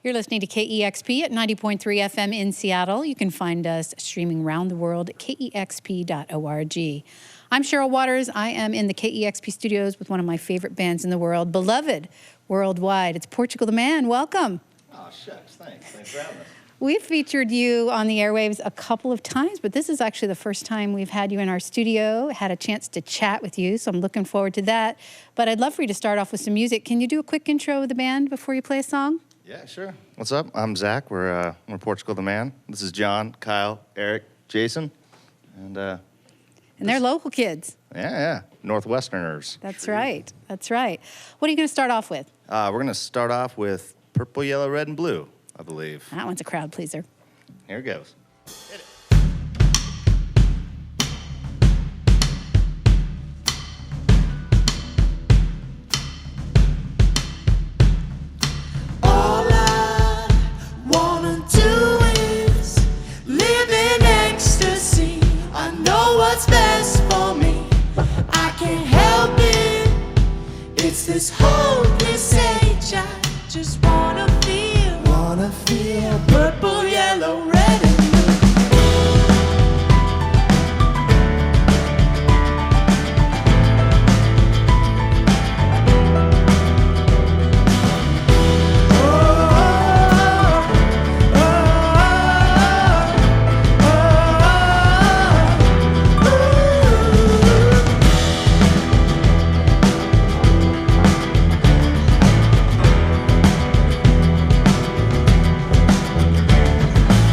You're listening to KEXP at 90.3 FM in Seattle. You can find us streaming around the world at KEXP.org. I'm Cheryl Waters. I am in the KEXP studios with one of my favorite bands in the world, beloved worldwide. It's Portugal the Man. Welcome. Oh, shucks. Thanks. Thanks for having us. We've featured you on the airwaves a couple of times, but this is actually the first time we've had you in our studio, had a chance to chat with you, so I'm looking forward to that. But I'd love for you to start off with some music. Can you do a quick intro of the band before you play a song? Yeah, sure. What's up? I'm Zach. We're Portugal the Man. This is John, Kyle, Eric, Jason, and they're local kids. Yeah, Northwesterners. That's right. That's right. What are you going to start off with? We're going to start off with Purple, Yellow, Red, and Blue, I believe. That one's a crowd pleaser. Here it goes. Hit it. All I wanna do is live in ecstasy. I know what's best for me. I can't help it. It's this hopeless age. I just wanna feel purple, yellow, red, and blue.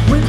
With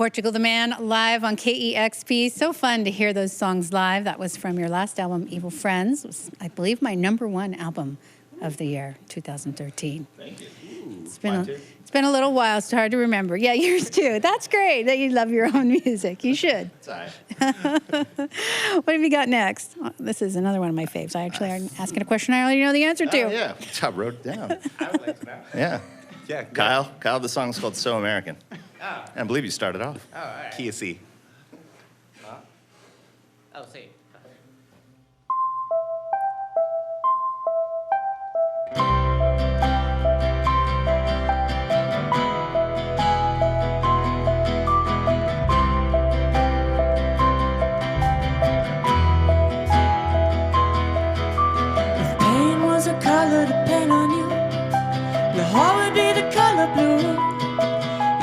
Portugal the Man live on KEXP. So fun to hear those songs live. That was from your last album, Evil Friends. It was, I believe, my #1 album of the year, 2013. Thank you. It's been a little while. It's hard to remember. Yeah, yours too. That's great that you love your own music. You should. It's all right. What have you got next? Oh, this is another one of my faves. I actually am asking a question I already know the answer to. Oh, yeah. I wrote it down. I would like to know. Yeah. Yeah, Kyle, the song's called So American. Oh, And I believe you started off. all right. Key of C. Oh, see. If pain was a color to paint on you, your heart would be the color blue.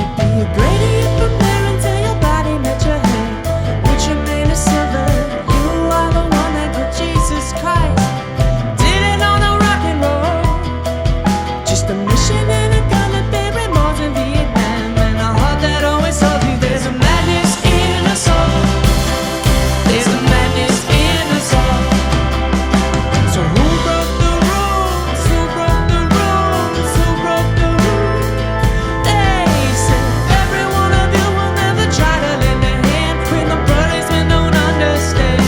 It'd be a gradient from there until your body met your head, which remained a silver. You are the one that put Jesus Christ, did it on a rock and roll. Just a mission and a gun that buried Mars in Vietnam, and a heart that always told you there's a madness in us all. There's a madness in us all. So who broke the rules? Who broke the rules? Who broke the rules? They said every one of you will never try to lend a hand when the policemen don't understand.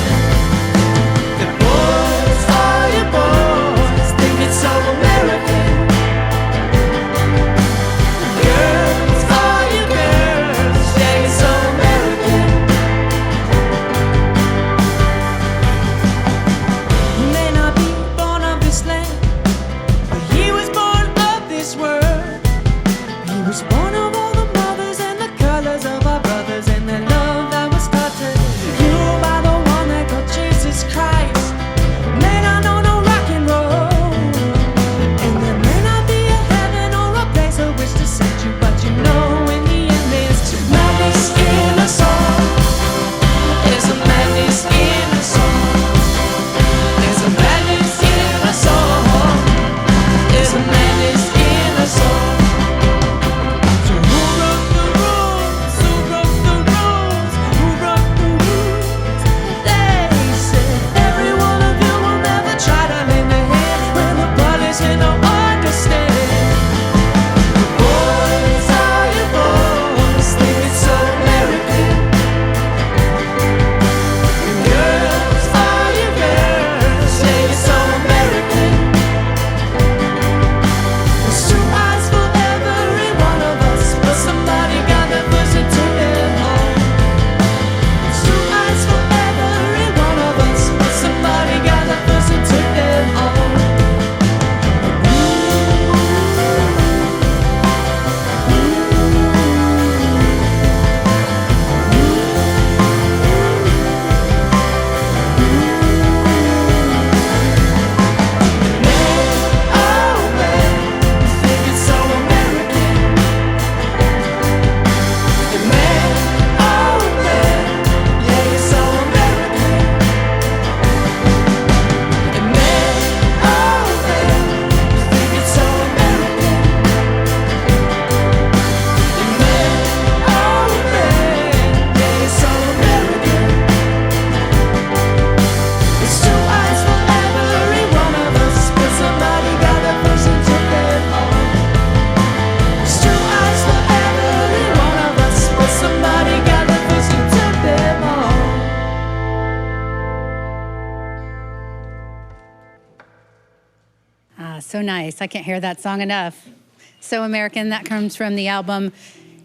The boys, all you boys, think it's so American. The girls, all you girls, yeah, it's so American. He may not be born of this land, but he was born of this world. He was born of all the mothers and the colors of our brothers and the love that was taught to you by the one that got Jesus Christ. May not know no rock and roll, and there may not be a heaven or a place of which to send you, but you know in the end there's madness in us all. There's a madness in us all. There's a madness in us all. There's a madness in us all. So who broke the rules? Who broke the rules? Who broke the rules? They said every one of you will never try to lend a hand when the policemen don't understand. The boys, all you boys, think it's so American. And girls, all you girls, say it's so American. There's two eyes for every one of us, but somebody got that first and took them home. There's two eyes for every one of us, but somebody got that first and took them home. Oh man, think it's so American. And man, oh man, yeah, it's so American. And man, oh man, think it's so American. And man, oh man, yeah, it's so American. It's two eyes for every one of us, but somebody got that person took them home. It's two eyes for every one of us, but somebody got that person took them home. Ah, so nice. I can't hear that song enough. So American. That comes from the album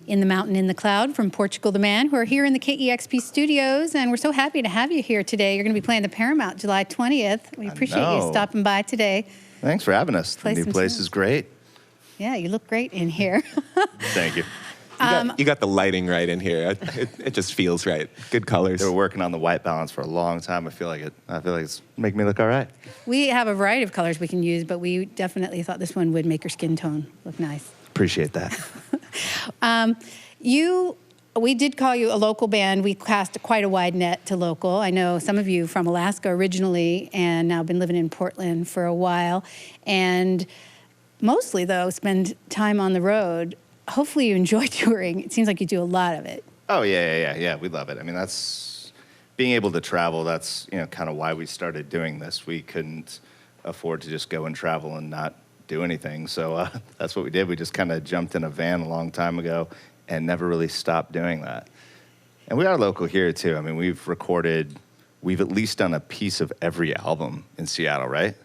In the Mountain, in the Cloud from Portugal the Man, who are here in the KEXP studios. And we're so happy to have you here today. You're going to be playing the Paramount July 20th. We appreciate you know. stopping by today. Thanks for having us. The Play new some place tunes. is great. Yeah, you look great in here. Thank you. You got the lighting right in here. It just feels right. Good colors. They were working on the white balance for a long time. I feel like it's making me look all right. We have a variety of colors we can use, but we definitely thought this one would make your skin tone look nice. Appreciate that. We did call you a local band. We cast quite a wide net to local. I know some of you from Alaska originally and now been living in Portland for a while. And mostly, though, spend time on the road. Hopefully you enjoy touring. It seems like you do a lot of it. Oh, yeah. We love it. I mean, that's being able to travel. That's, kind of why we started doing this. We couldn't afford to just go and travel and not do anything. So that's what we did. We just kind of jumped in a van a long time ago and never really stopped doing that. And we are local here, too. I mean, we've at least done a piece of every album in Seattle, right?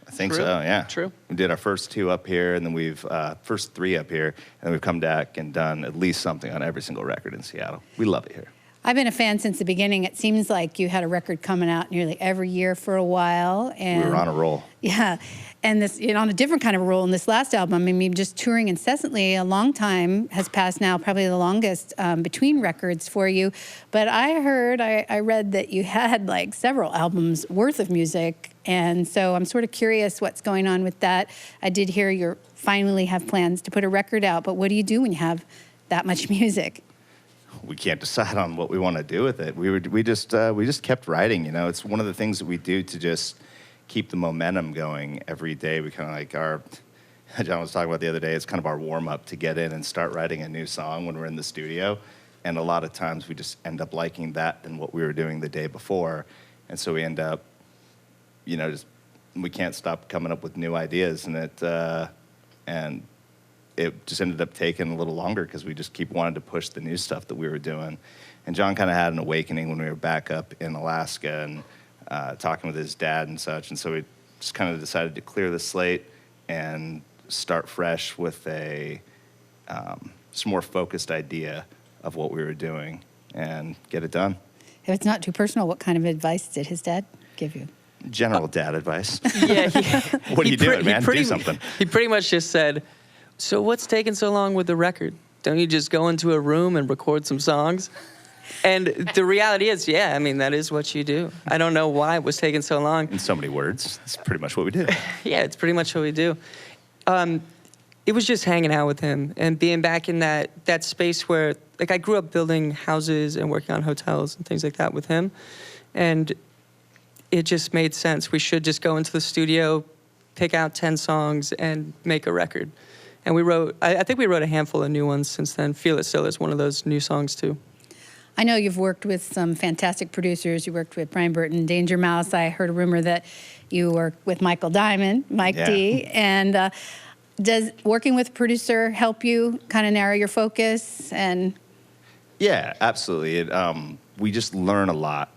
I think True. so, yeah. True. We did our first 2 up here, and then first 3 up here, and then we've come back and done at least something on every single record in Seattle. We love it here. I've been a fan since the beginning. It seems like you had a record coming out nearly every year for a while. And We were on a roll. Yeah. And this, on a different kind of roll in this last album. I mean, just touring incessantly. A long time has passed now, probably the longest between records for you. But I read that you had like several albums worth of music. And so I'm sort of curious what's going on with that. I did hear you finally have plans to put a record out. But what do you do when you have that much music? We can't decide on what we want to do with it. We just kept writing. It's one of the things that we do to just keep the momentum going every day. We kind of like John was talking about the other day, it's kind of our warm up to get in and start writing a new song when we're in the studio. And a lot of times we just end up liking that than what we were doing the day before. And so we end up, we can't stop coming up with new ideas, and it just ended up taking a little longer because we just keep wanting to push the new stuff that we were doing. And John kind of had an awakening when we were back up in Alaska and talking with his dad and such. And so we just kind of decided to clear the slate and start fresh with a just more focused idea of what we were doing and get it done. If it's not too personal, what kind of advice did his dad give you? General dad advice. Yeah. What are you doing, man? Do something. He pretty much just said, so what's taking so long with the record? Don't you just go into a room and record some songs? And the reality is, that is what you do. I don't know why it was taking so long. In so many words, it's pretty much what we do. Yeah, it's pretty much what we do. It was just hanging out with him and being back in that space where, like, I grew up building houses and working on hotels and things like that with him. And it just made sense. We should just go into the studio, pick out 10 songs, and make a record. And we wrote, I think we wrote a handful of new ones since then. Feel It Still is one of those new songs, too. I know you've worked with some fantastic producers. You worked with Brian Burton, Danger Mouse. I heard a rumor that you worked with Michael Diamond, Mike D. And does working with a producer help you kind of narrow your focus? And Yeah, absolutely. We just learn a lot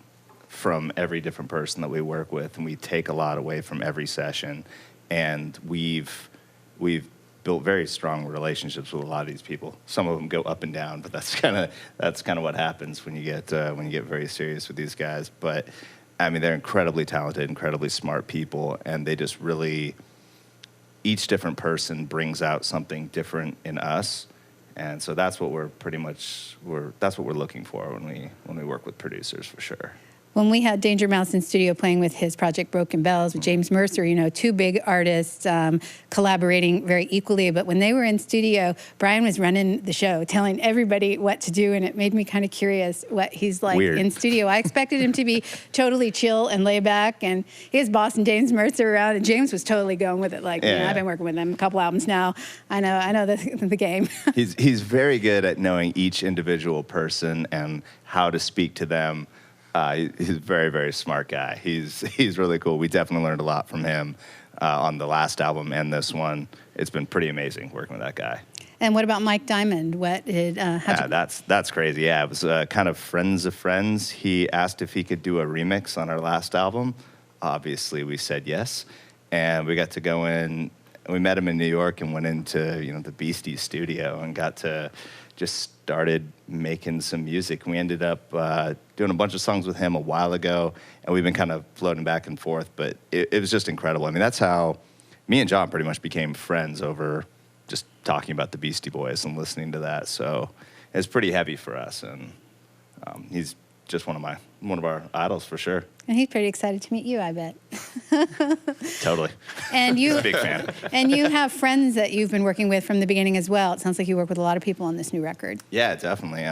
from every different person that we work with, and we take a lot away from every session. And we've built very strong relationships with a lot of these people. Some of them go up and down, but that's kind of what happens when you get very serious with these guys. But I mean, they're incredibly talented, incredibly smart people, and they just really, each different person brings out something different in us. And so that's what we're looking for when we work with producers, for sure. when we had Danger Mouse in studio playing with his project Broken Bells with James Mercer, two big artists collaborating very equally. But when they were in studio, Brian was running the show, telling everybody what to do, and it made me kind of curious what he's like in studio. I expected him to be totally chill and lay back, and his boss and James Mercer around, and James was totally going with it. Like, I've been working with him a couple albums now. I know the game. He's very good at knowing each individual person and how to speak to them. He's a very, very smart guy. He's really cool. We definitely learned a lot from him on the last album and this one. It's been pretty amazing working with that guy. And what about Mike Diamond? What did that's crazy. Yeah, it was kind of friends of friends. He asked if he could do a remix on our last album. Obviously, we said yes, and we got to go in. We met him in New York and went into the Beasties studio and got to just started making some music. We ended up doing a bunch of songs with him a while ago, and we've been kind of floating back and forth, but it was just incredible. I mean, that's how me and John pretty much became friends, over just talking about the Beastie Boys and listening to that. So it's pretty heavy for us, and he's just one of our idols for sure. And he's pretty excited to meet you, I bet. Totally. And He's a big fan. And you have friends that you've been working with from the beginning as well. It sounds like you work with a lot of people on this new record. Yeah, definitely.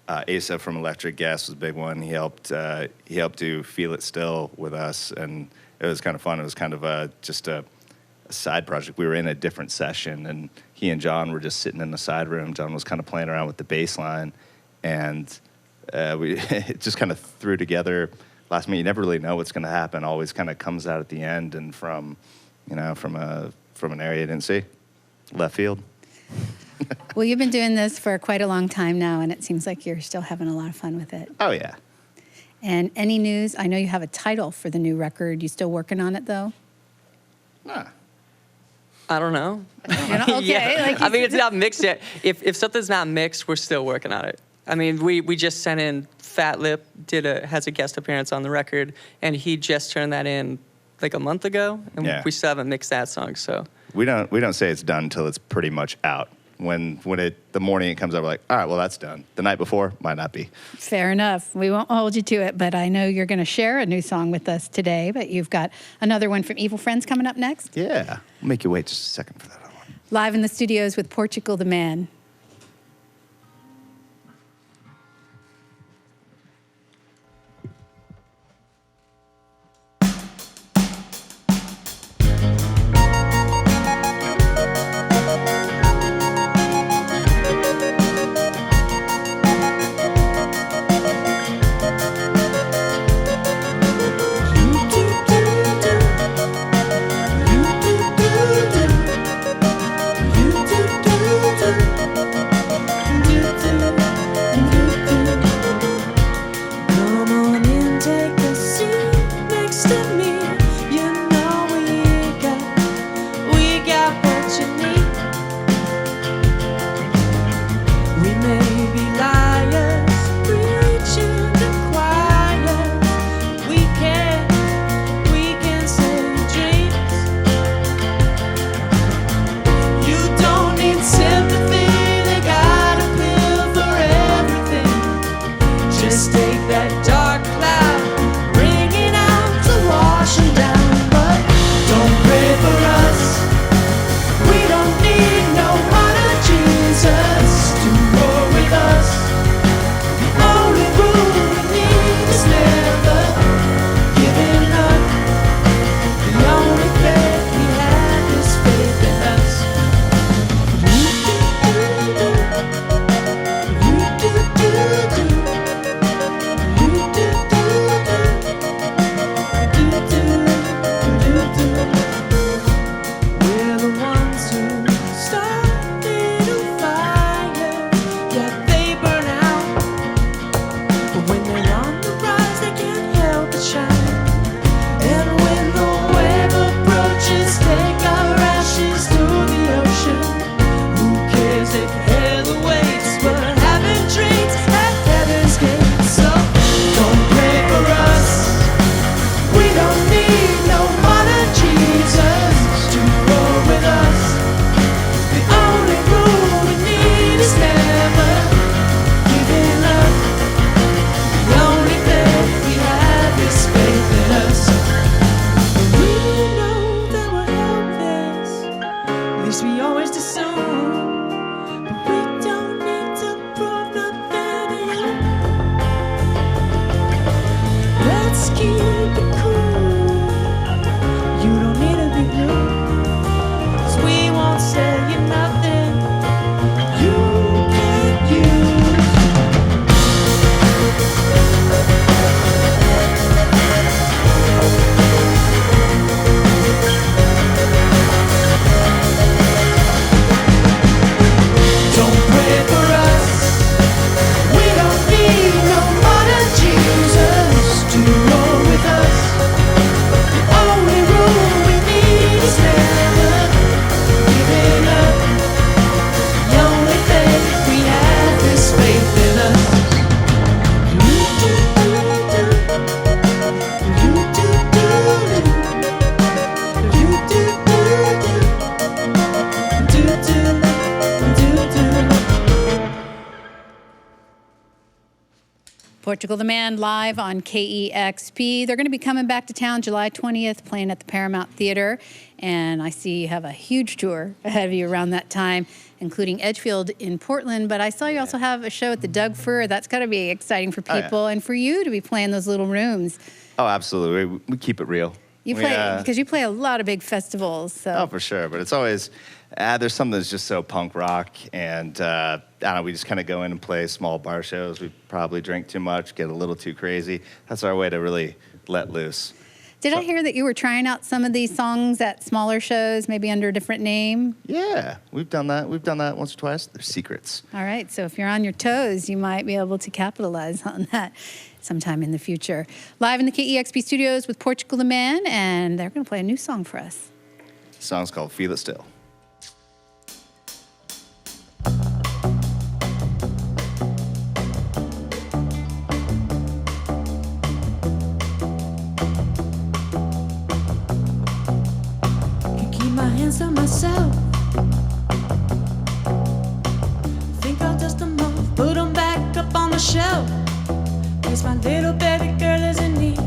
Asa from Electric Gas was a big one. He helped do Feel It Still with us, and it was kind of fun. It was kind of just a side project. We were in a different session, and he and John were just sitting in the side room. John was kind of playing around with the bass line, and we it just kind of threw together last minute. You never really know what's going to happen. Always kind of comes out at the end, and from an area you didn't see, left field. Well, you've been doing this for quite a long time now, and it seems like you're still having a lot of fun with it. Oh yeah. And any news? I know you have a title for the new record. You still working on it, though? Nah. I don't know. You're not, okay. Yeah. Like I mean, it's not mixed yet. If something's not mixed, we're still working on it. I mean, we just sent in Fat Lip has a guest appearance on the record, and he just turned that in like a month ago, and Yeah. we still haven't mixed that song. So We don't say it's done until it's pretty much out. When the morning it comes out, we're like, all right, well, that's done. The night before might not be. Fair enough. We won't hold you to it, but I know you're going to share a new song with us today, but you've got another one from Evil Friends coming up next. Yeah. I'll make you wait just a second for that other one. Live in the studios with Portugal the Man. Portugal the Man live on KEXP. They're going to be coming back to town July 20th, playing at the Paramount Theater. And I see you have a huge tour ahead of you around that time, including Edgefield in Portland. But I saw you also have a show at the Doug Fur. That's got to be exciting for people and for you to be playing those little rooms. Oh, absolutely. We keep it real. You play because you play a lot of big festivals. So. Oh, for sure. But it's always there's something that's just so punk rock, and I don't know. We just kind of go in and play small bar shows. We probably drink too much, get a little too crazy. That's our way to really let loose. Did I hear that you were trying out some of these songs at smaller shows, maybe under a different name? Yeah, we've done that. We've done that once or twice. They're secrets. All right, so if you're on your toes, you might be able to capitalize on that sometime in the future. Live in the KEXP studios with Portugal the Man, and they're going to play a new song for us. The song's called Feel It Still. My hands on myself. Think I'll dust them off, put them back up on the shelf. Guess my little baby girl is in need.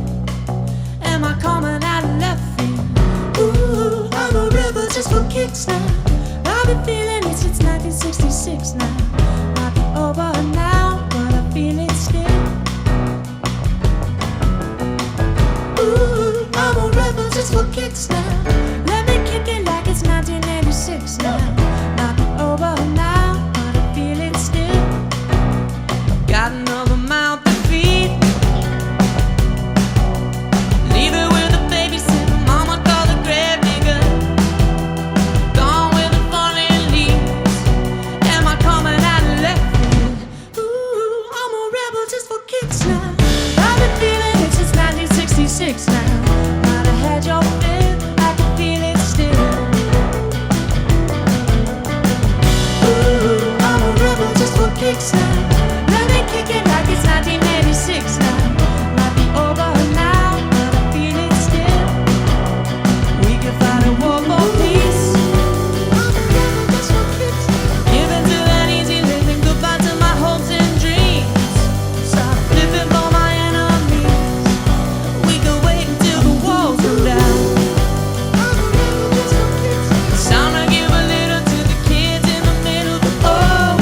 Am I coming out of left field? Ooh, I'm a rebel just for kicks now. I've been feeling it since 1966 now. Might be over now, but I feel it still. Ooh, I'm a rebel just for kicks now. Like it's 1986 now. Might be over now, but I feel it still. Got another mouth to feed. Leave it with the babysitter, mama call the grave digger. Gone with the funny leaves. Am I coming out of left field? Ooh, I'm a rebel just for kicks now. I've been feeling it since 1966 now. Might have had your fill, I can feel it still. Kicks now. Let me kick it like it's 1986 now. Might be over now, but I feel it still. We can fight a war for peace. Give in to that easy living. Goodbye to my hopes and dreams. Stop living for my enemies. We can wait until the walls come down. It's time to give a little to the kids in the middle. Oh,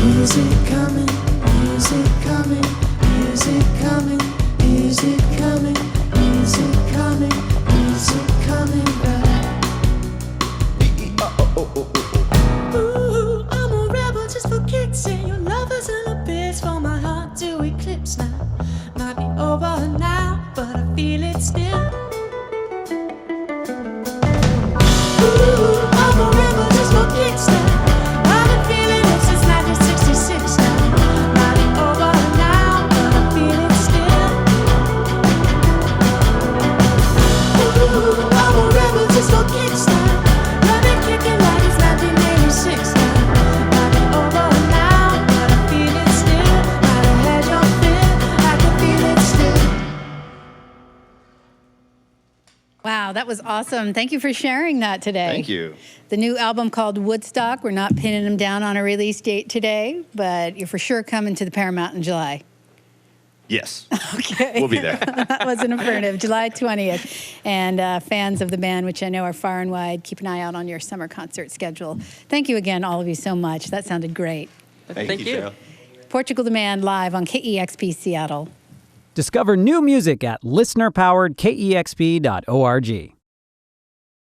music coming, music coming, music coming, music coming, music coming, music coming back. Ooh, I'm a rebel just for kicks, and your lovers and a bitch for my heart to eclipse now. Might be over now, but I feel it still. Ooh, I'm a rebel just for kicks now. I've been feeling it since 1966 now. Might be over now, but I feel it still. Ooh, I'm a rebel just for kicks now. Let me kick it like it's 1986 now. Might be over now, but I feel it still. Might have had your fill, I can feel it still. Wow, that was awesome. Thank you for sharing that today. Thank you. The new album called Woodstock. We're not pinning them down on a release date today, but you're for sure coming to the Paramount in July. Yes. Okay. We'll be there. That was an affirmative. July 20th. And fans of the band, which I know are far and wide, keep an eye out on your summer concert schedule. Thank you again, all of you, so much. That sounded great. Thank you. Cheryl. Portugal the Man live on KEXP Seattle. Discover new music at listener-powered KEXP.org.